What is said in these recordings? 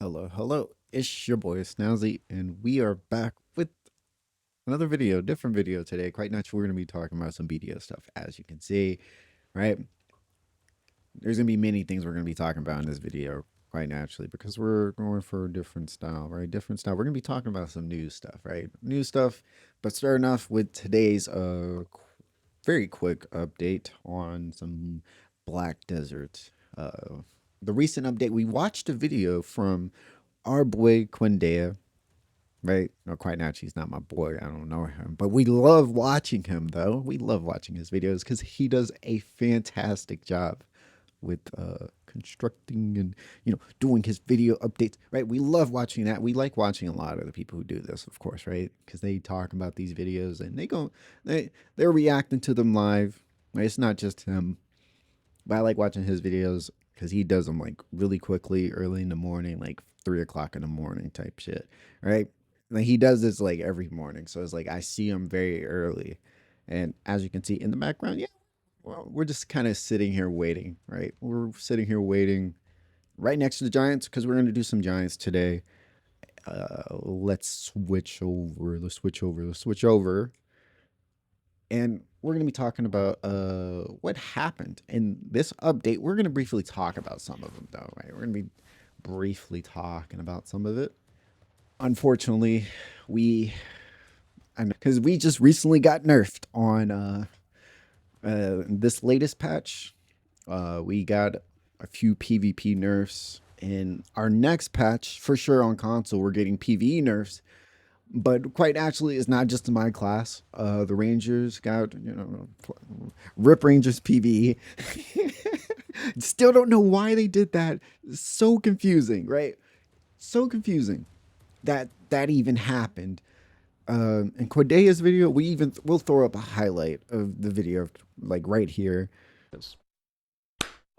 Hello, hello. It's your boy Snazzy, and we are back with another video, different video today. Quite naturally, we're going to be talking about some BDO stuff, as you can see, right? There's going to be many things we're going to be talking about in this video, quite naturally, because we're going for a different style, right? Different style. We're going to be talking about some new stuff, right? New stuff, but starting off with today's very quick update on some Black Desert. The recent update, we watched a video from our boy Quindea, right? No, quite naturally, he's not my boy. I don't know him, but we love watching him though. We love watching his videos because he does a fantastic job with constructing and doing his video updates. Right? We love watching that. We like watching a lot of the people who do this, of course, right? Because they talk about these videos and they're reacting to them live. Right? It's not just him, but I like watching his videos because he does them like really quickly, early in the morning, like 3 o'clock in the morning type shit, right? Like he does this like every morning, so it's like I see him very early, and as you can see in the background, yeah, well, we're just kind of sitting here waiting, right? We're sitting here waiting right next to the Giants because we're gonna do some Giants today. Let's switch over. Let's switch over. Let's switch over and we're going to be talking about what happened in this update. We're going to briefly talk about some of them, though, right? We're going to be briefly talking about some of it. Unfortunately, we, because we just recently got nerfed on this latest patch. We got a few PvP nerfs. In our next patch, for sure on console, we're getting PvE nerfs, but quite naturally, it's not just my class. The Rangers got, Rip Rangers PvE. Still don't know why they did that. So confusing, right? So confusing that even happened. In Cordea's video, we'll throw up a highlight of the video, like right here.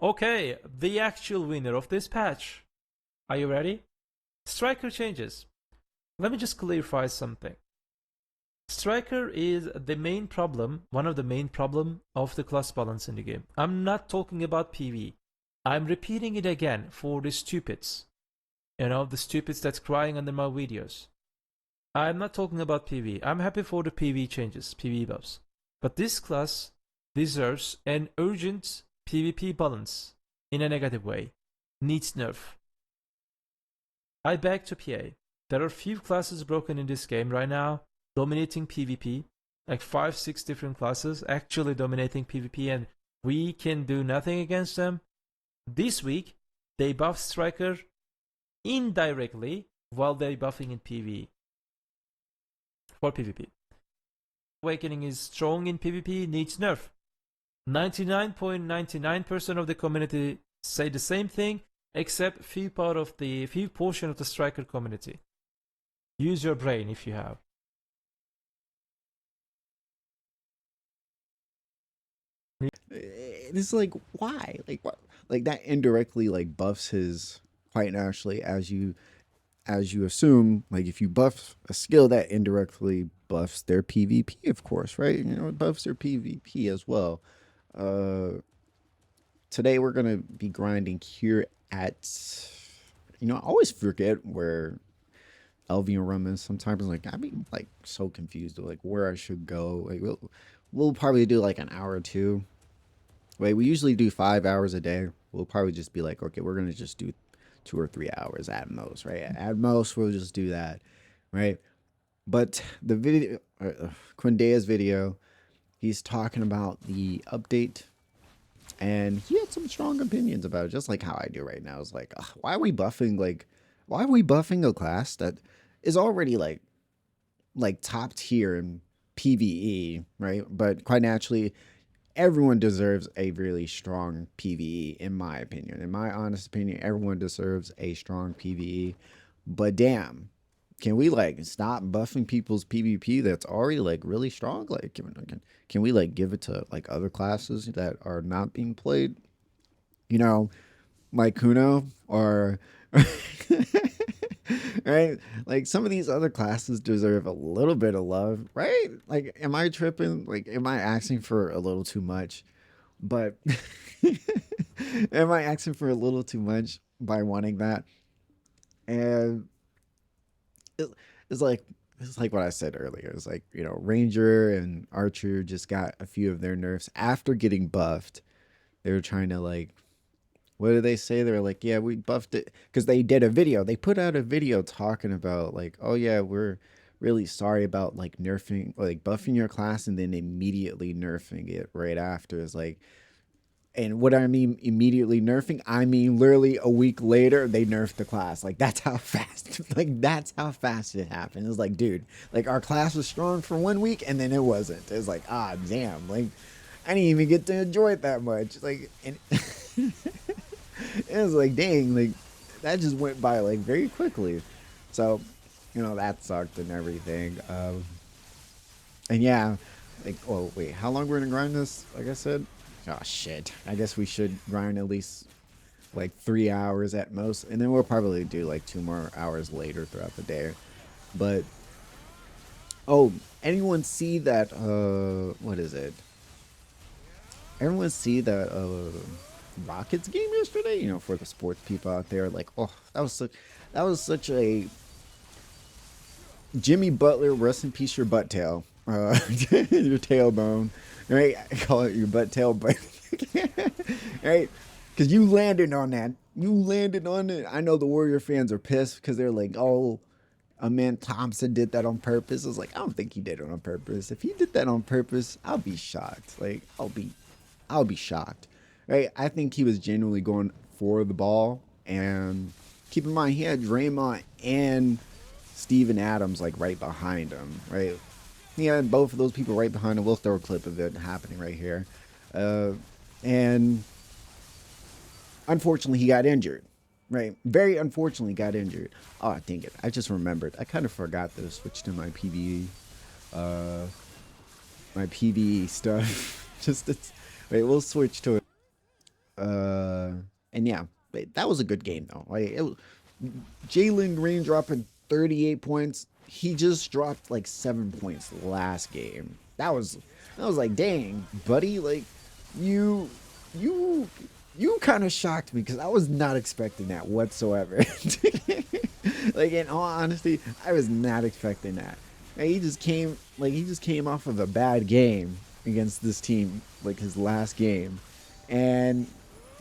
Okay, the actual winner of this patch. Are you ready? Striker changes. Let me just clarify something. Striker is the main problem, one of the main problem of the class balance in the game. I'm not talking about PV. I'm repeating it again for the stupids. The stupids that's crying under my videos. I'm not talking about PV. I'm happy for the PV changes, PV buffs. But this class deserves an urgent PvP balance in a negative way. Needs nerf. I beg to PA. There are few classes broken in this game right now, dominating PvP. Like 5, 6 different classes actually dominating PvP, and we can do nothing against them. This week, they buff Striker indirectly while they're buffing in PvE. For PvP. Awakening is strong in PvP, needs nerf. 99.99% of the community say the same thing, except few portion of the Striker community. Use your brain if you have. It's like, why? Like what? Like that indirectly like buffs his, quite naturally, as you assume, like if you buff a skill, that indirectly buffs their PvP, of course, right? It buffs their PvP as well. Uh, Today we're gonna be grinding here at, I always forget where Elvian Rum is. Sometimes like I be like so confused of like where I should go. Like we'll probably do like an hour or two. Wait, we usually do 5 hours a day. We'll probably just be like, okay, we're gonna just do 2 or 3 hours at most, right? At most, we'll just do that, right? But the video, Quindea's video, he's talking about the update, and he had some strong opinions about it, just like how I do right now. It's like, ugh, why are we buffing a class that is already like top tier in PVE, right? But quite naturally, everyone deserves a really strong PVE, in my opinion. In my honest opinion, everyone deserves a strong PVE. But damn, can we like stop buffing people's PvP that's already like really strong? Like, can we like give it to like other classes that are not being played? You know, like Kuno or right? Like some of these other classes deserve a little bit of love, right? Like, am I tripping? Like, am I asking for a little too much? But am I asking for a little too much by wanting that? And it, it's like it's like what I said earlier. It's like, Ranger and Archer just got a few of their nerfs after getting buffed. They were trying to like, what did they say? They were like, yeah, we buffed it because they did a video. They put out a video talking about like, oh yeah, we're really sorry about like nerfing, like buffing your class and then immediately nerfing it right after. Is like, and what I mean immediately nerfing, I mean literally a week later they nerfed the class. Like that's how fast, like that's how fast it happened. It's like, dude, like our class was strong for 1 week and then it wasn't. It's like, ah, damn, like I didn't even get to enjoy it that much. Like, and it was like, dang, like that just went by like very quickly. So, that sucked and everything. And yeah, like, oh wait, how long we're gonna grind this? Like I said, oh shit. I guess we should grind at least like 3 hours at most, and then we'll probably do like 2 more hours later throughout the day. But oh, anyone see that? What is it? Everyone see that Rockets game yesterday? For the sports people out there, like, oh, that was such a Jimmy Butler, rest in peace, your butt tail, your tailbone, right? I call it your butt tail, but right, because you landed on that. You landed on it. I know the Warrior fans are pissed because they're like, oh, man, Thompson did that on purpose. I was like, I don't think he did it on purpose. If he did that on purpose, I'll be shocked. Like, I'll be shocked, right? I think he was genuinely going for the ball, and keep in mind he had Draymond and Steven Adams like right behind him, right? He had both of those people right behind him. We'll throw a clip of it happening right here, and unfortunately he got injured, right? Very unfortunately got injured. Oh, dang it! I just remembered. I kind of forgot to switch to uh, my PVE stuff. Just it's, wait, we'll switch to it. And yeah, that was a good game though. Like it was, Jalen Green dropping 38 points. He just dropped like 7 points last game. That was like, dang, buddy, like you you you kind of shocked me because I was not expecting that whatsoever. Like in all honesty, I was not expecting that. And he just came off of a bad game against this team, like his last game, and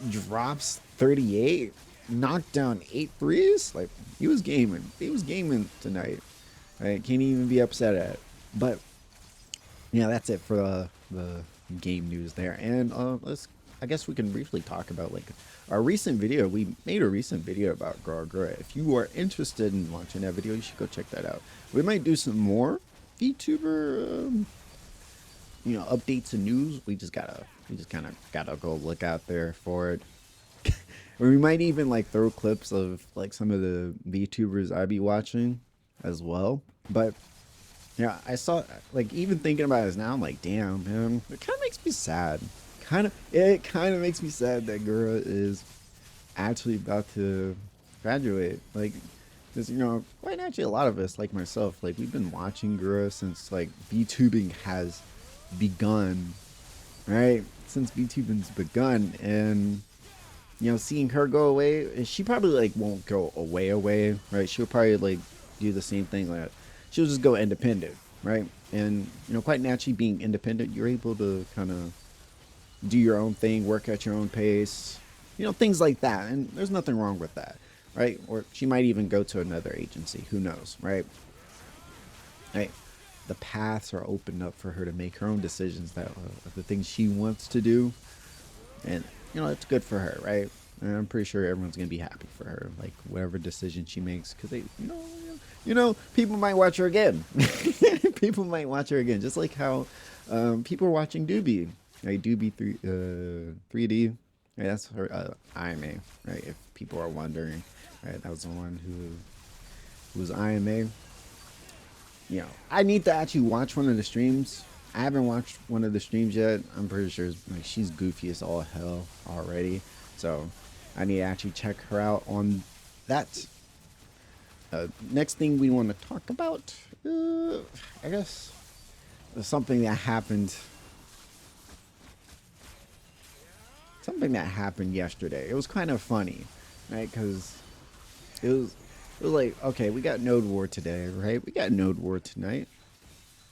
drops 38, knocked down 8 threes. Like he was gaming tonight. Right, can't even be upset at it. But yeah, that's it for the game news there. And I guess we can briefly talk about like our recent video. We made a recent video about Gargura. If you are interested in watching that video, you should go check that out. We might do some more VTuber, updates and news. We just kind of gotta go look out there for it. Or we might even like throw clips of like some of the VTubers I be watching as well. But yeah, I saw like even thinking about this now, I'm like, damn, man, it kind of makes me sad. It kind of makes me sad that Gura is actually about to graduate. Like, because quite naturally, a lot of us, like myself, like we've been watching Gura since like VTubing has begun, right? Since VTubing's begun, and seeing her go away, she probably like won't go away, right? She'll probably like do the same thing, like she'll just go independent, right? And quite naturally, being independent, you're able to kind of do your own thing, work at your own pace, things like that. And there's nothing wrong with that, right? Or she might even go to another agency. Who knows, right? Right. The paths are opened up for her to make her own decisions that the things she wants to do, and it's good for her, right? And I'm pretty sure everyone's gonna be happy for her, like whatever decision she makes, because people might watch her again. People might watch her again, just like how people are watching Doobie, right? Doobie 3D, right? That's her IMA, right? If people are wondering, right? That was the one who was IMA. I need to actually watch one of the streams. I haven't watched one of the streams yet. I'm pretty sure like she's goofy as all hell already. So I need to actually check her out on that. Next thing we want to talk about, I guess, something that happened. Something that happened yesterday. It was kind of funny, right? Because it was it was like, okay, we got Node War today, right? We got Node War tonight.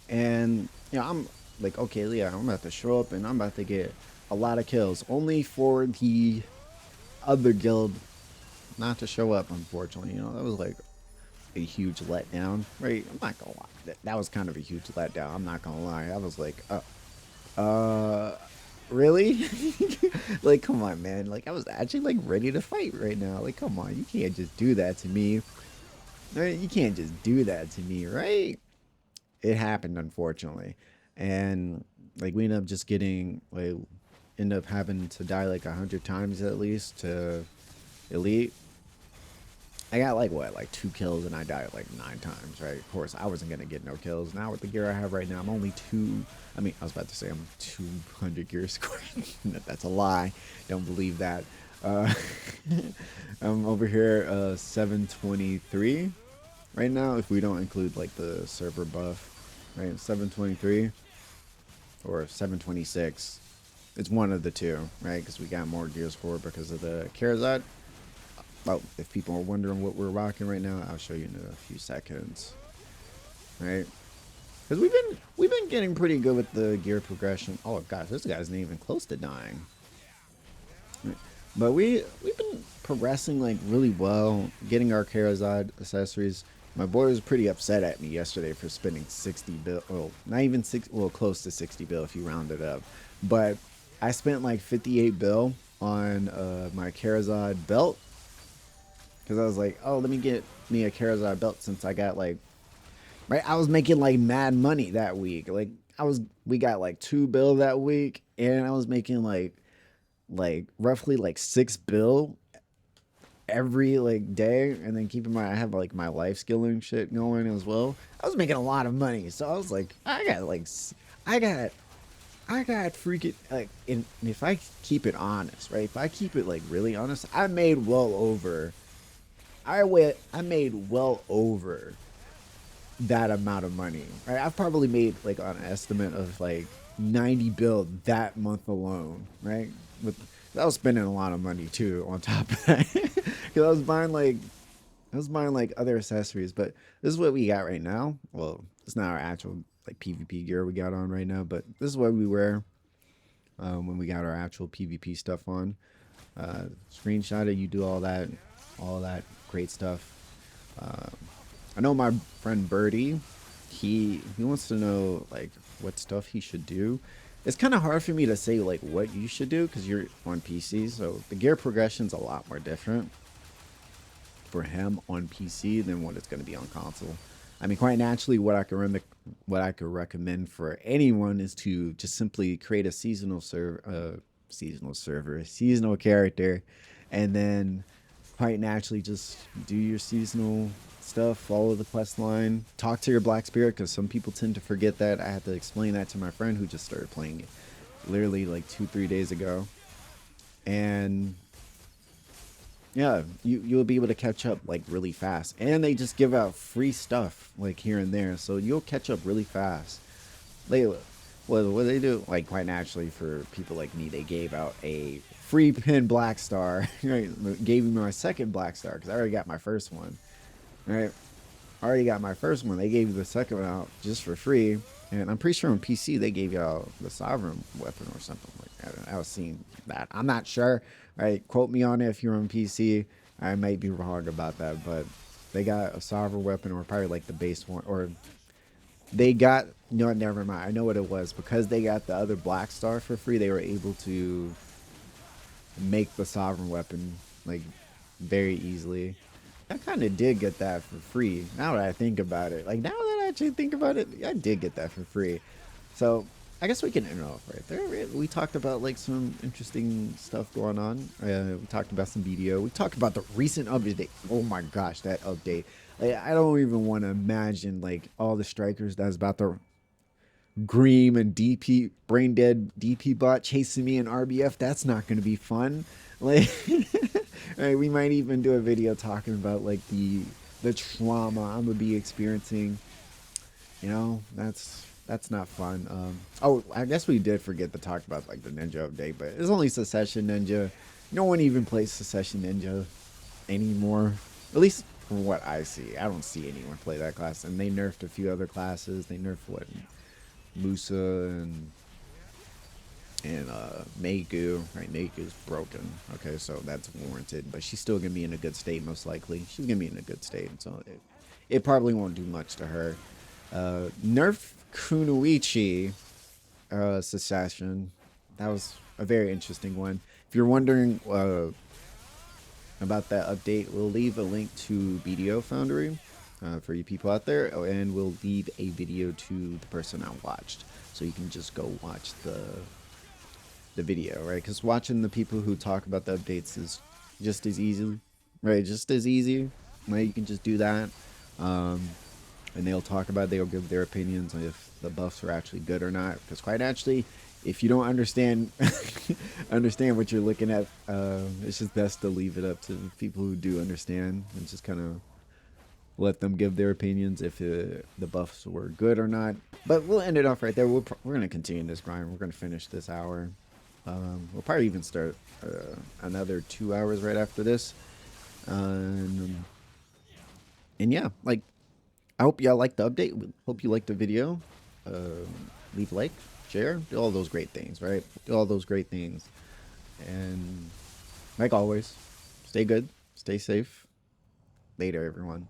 And, you know, I'm like, okay, yeah, I'm about to show up and I'm about to get a lot of kills. Only for the other guild not to show up, unfortunately. You know, that was like a huge letdown, right? I'm not gonna lie. That was kind of a huge letdown. I'm not gonna lie. I was like, really? Like, come on, man. Like, I was actually like ready to fight right now. Like, come on, you can't just do that to me. Right? You can't just do that to me, right? It happened, unfortunately, and like we ended up just getting like end up having to die like 100 times at least to elite. I got like what, like 2 kills, and I died like 9 times, right? Of course, I wasn't gonna get no kills. Now with the gear I have right now, I'm only two. I mean, I was about to say I'm 200 gear scored. That's a lie. Don't believe that. Uh, I'm over here 723 right now. If we don't include like the server buff, right? 723 or 726. It's one of the two, right? Because we got more gear score because of the Karazad. Oh, if people are wondering what we're rocking right now, I'll show you in a few seconds, right? Because we've been getting pretty good with the gear progression. Oh gosh, this guy's not even close to dying. Right. But we've been progressing like really well, getting our Karazad accessories. My boy was pretty upset at me yesterday for spending 60 bill. Well, not even 6. Well, close to 60 bill if you round it up. But I spent like 58 bill on my Karazad belt. Because I was like, oh, let me get me a Karazad belt since I got like, right? I was making like mad money that week. Like we got like 2 bill that week, and I was making like roughly like 6 bill every like day. And then keep in mind, I have like my life skilling shit going as well. I was making a lot of money, so I was like, I got freaking like, and if I keep it honest, right? If I keep it like really honest, I made well over I made well over that amount of money. Right? I've probably made like an estimate of like 90 bill that month alone, right? With I was spending a lot of money too on top of that. Cuz I was buying like other accessories, but this is what we got right now. Well, it's not our actual like PvP gear we got on right now, but this is what we wear when we got our actual PvP stuff on. Screenshot it, you do all that great stuff. Uh, I know my friend Birdie, he wants to know like what stuff he should do. It's kind of hard for me to say like what you should do because you're on PC, so the gear progression's a lot more different for him on PC than what it's going to be on console. I mean, quite naturally, what I could recommend for anyone is to just simply create a seasonal character, and then quite naturally just do your seasonal stuff, follow the quest line, talk to your Black Spirit, because some people tend to forget that. I had to explain that to my friend who just started playing it literally like 2-3 days ago, and yeah, you'll be able to catch up like really fast. And they just give out free stuff like here and there, so you'll catch up really fast. They what they do, like quite naturally for people like me, they gave out a free pin Black Star. Right, gave me my second Black Star because I already got my first one. Right, I already got my first one. They gave you the second one out just for free, and I'm pretty sure on PC they gave you out the Sovereign weapon or something like that. I was seeing that. I'm not sure. Right, quote me on it if you're on PC. I might be wrong about that, but they got a Sovereign weapon or probably like the base one, or they got, no, never mind. I know what it was, because they got the other Black Star for free. They were able to make the Sovereign weapon like very easily. I kind of did get that for free. Now that I think about it, like now that I actually think about it, I did get that for free. So I guess we can end off right there. We talked about like some interesting stuff going on. We talked about some video. We talked about the recent update. Oh my gosh, that update! Like, I don't even want to imagine like all the strikers that's about to Greem and DP brain dead DP bot chasing me in RBF. That's not going to be fun. Like, right, we might even do a video talking about like the trauma I'm gonna be experiencing. You know, that's not fun. Oh, I guess we did forget to talk about like the Ninja update, but it's only Secession Ninja. No one even plays Secession Ninja anymore. At least from what I see. I don't see anyone play that class, and they nerfed a few other classes. They nerfed what, Musa and Meigu. Right, Meigu's broken. Okay, so that's warranted, but she's still gonna be in a good state most likely. She's gonna be in a good state, so it probably won't do much to her. Nerf Kunoichi Secession. That was a very interesting one. If you're wondering about that update, we'll leave a link to BDO Foundry for you people out there, and we'll leave a video to the person I watched, so you can just go watch the video, right? Because watching the people who talk about the updates is just as easy, right? Just as easy, right? You can just do that, and they'll talk about it, they'll give their opinions on if the buffs are actually good or not. Because quite actually, if you don't understand understand what you're looking at, it's just best to leave it up to people who do understand and just kind of let them give their opinions if the buffs were good or not. But we'll end it off right there. We're going to continue this grind. We're going to finish this hour. We'll probably even start another 2 hours right after this. And yeah, like, I hope y'all liked the update. Hope you liked the video. Leave a like, share, do all those great things, right? Do all those great things. And like always, stay good, stay safe. Later, everyone.